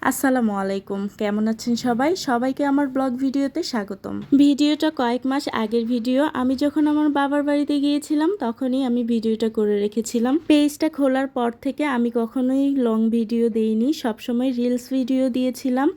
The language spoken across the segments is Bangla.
আসসালামু আলাইকুম, কেমন আছেন সবাই? সবাইকে আমার ব্লগ ভিডিওতে স্বাগতম। ভিডিওটা কয়েক মাস আগের ভিডিও। আমি যখন আমার বাবার বাড়িতে গিয়েছিলাম তখনই আমি ভিডিওটা করে রেখেছিলাম। পেজটা খোলার পর থেকে আমি কখনোই লং ভিডিও দেইনি, সবসময় রিলস ভিডিও দিয়েছিলাম।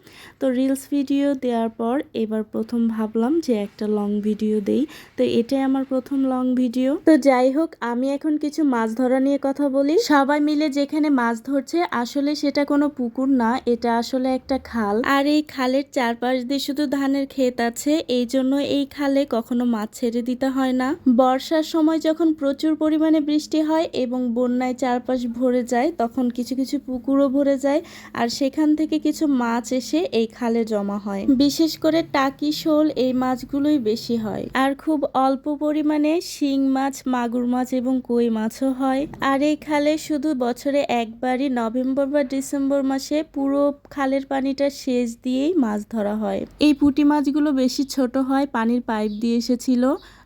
তো রিলস ভিডিও দেওয়ার পর এবার প্রথম ভাবলাম যে একটা লং ভিডিও দেই। তো এটাই আমার প্রথম লং ভিডিও। তো যাই হোক, আমি এখন কিছু মাছ ধরা নিয়ে কথা বলি। সবাই মিলে যেখানে মাছ ধরছে, আসলে সেটা কোনো পুকুর না, এটা আসলে একটা খাল। আর এই খালের চারপাশ দিয়ে শুধু ধানের ক্ষেত আছে, এই জন্য এই খালে কখনো মাছ ছেড়ে দিতে হয় না। বর্ষার সময় যখন প্রচুর পরিমাণে বৃষ্টি হয় এবং বন্যায় চারপাশ ভরে যায়, তখন কিছু কিছু পুকুরও ভরে যায়, আর সেখান থেকে কিছু মাছ এসে এই খালে জমা হয়। বিশেষ করে টাকি, শোল এই মাছগুলোই বেশি হয়। আর খুব অল্প পরিমাণে শিং মাছ, মাগুর মাছ এবং কই মাছও হয়। আর এই খালে শুধু বছরে একবারই নভেম্বর বা ডিসেম্বর মাসে পুরো খালের পানিটা সেচ দিয়েই মাছ ধরা হয়। এই পুঁটি মাছগুলো বেশি ছোট হয়, পানির পাইপ দিয়ে এসেছিল,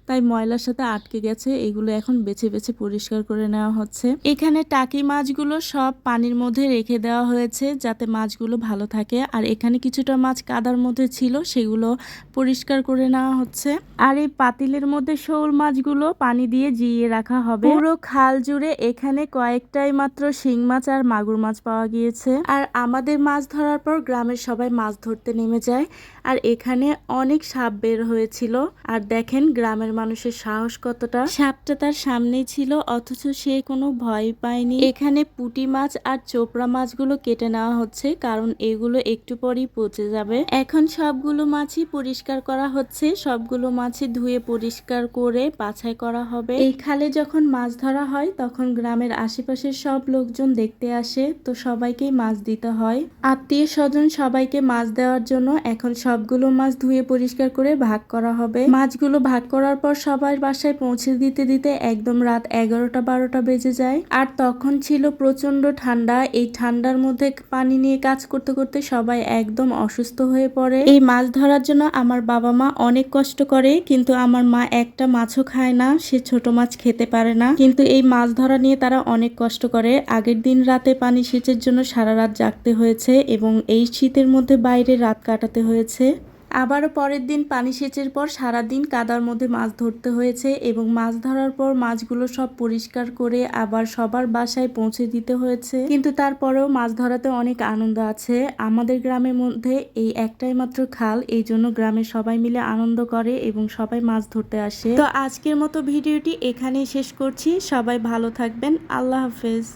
তাই ময়লার সাথে আটকে গেছে। এগুলো এখন বেছে বেছে পরিষ্কার করে নেওয়া হচ্ছে। এখানে টাকি মাছগুলো সব পানির মধ্যে রেখে দেওয়া হয়েছে যাতে মাছগুলো ভালো থাকে। আর এখানে কিছুটা মাছ কাদার মধ্যে ছিল, সেগুলো পরিষ্কার করে নেওয়া হচ্ছে। আর এই পাতিলের মধ্যে শোল মাছগুলো পানি দিয়ে জিইয়ে রাখা হবে। পুরো খাল জুড়ে এখানে কয়েকটাই মাত্র শিং মাছ আর মাগুর মাছ পাওয়া গিয়েছে। আর আমাদের মাছ ধরার পর গ্রামের সবাই মাছ ধরতে নেমে যায়। আর এখানে অনেক সাপ বের হয়েছিল। আর দেখেন গ্রামের মানুষের সাহস কতটা। সাপটা তার সামনেই ছিল, অথচ সে কোনো ভয় পায়নি। এখানে পুঁটি মাছ আর চোপড়া মাছগুলো কেটে নেওয়া হচ্ছে, কারণ এগুলো একটু পরেই পচে যাবে। এখন সবগুলো মাছই পরিষ্কার করা হচ্ছে, সবগুলো মাছই ধুয়ে পরিষ্কার করে বাছাই করা হবে। এই খালে যখন মাছ ধরা হয় তখন গ্রামের আশেপাশের সব লোকজন দেখতে আসে, তো সবাইকেই মাছ দিতে হয়। আত্মীয় স্বজন সবাইকে মাছ দেওয়ার জন্য এখন সবগুলো মাছ ধুয়ে পরিষ্কার করে ভাগ করা হবে। মাছগুলো ভাগ করার পর সবার বাসায় পৌঁছে দিতে দিতে একদম রাত 11টা-12টা বেজে যায়। আর তখন ছিল প্রচন্ড ঠান্ডা। এই ঠান্ডার মধ্যে পানি নিয়ে কাজ করতে করতে সবাই একদম অসুস্থ হয়ে পড়ে। এই মাছ ধরার জন্য আমার বাবা মা অনেক কষ্ট করে, কিন্তু আমার মা একটা মাছও খায় না, সে ছোট মাছ খেতে পারে না। কিন্তু এই মাছ ধরা নিয়ে তারা অনেক কষ্ট করে। আগের দিন রাতে পানি সেচের জন্য সারা রাত জাগতে হয়েছে এবং এই শীতের মধ্যে বাইরে রাত কাটাতে হয়েছে। আবারও পরের দিন পানি সেচের পর সারাদিন কাদার মধ্যে মাছ ধরতে হয়েছে এবং মাছ ধরার পর মাছগুলো সব পরিষ্কার করে আবার সবার বাসায় পৌঁছে দিতে হয়েছে। কিন্তু তারপরেও মাছ ধরাতে অনেক আনন্দ আছে। আমাদের গ্রামের মধ্যে এই একটাই মাত্র খাল, এই জন্য গ্রামের সবাই মিলে আনন্দ করে এবং সবাই মাছ ধরতে আসে। তো আজকের মতো ভিডিওটি এখানেই শেষ করছি। সবাই ভালো থাকবেন। আল্লাহ হাফেজ।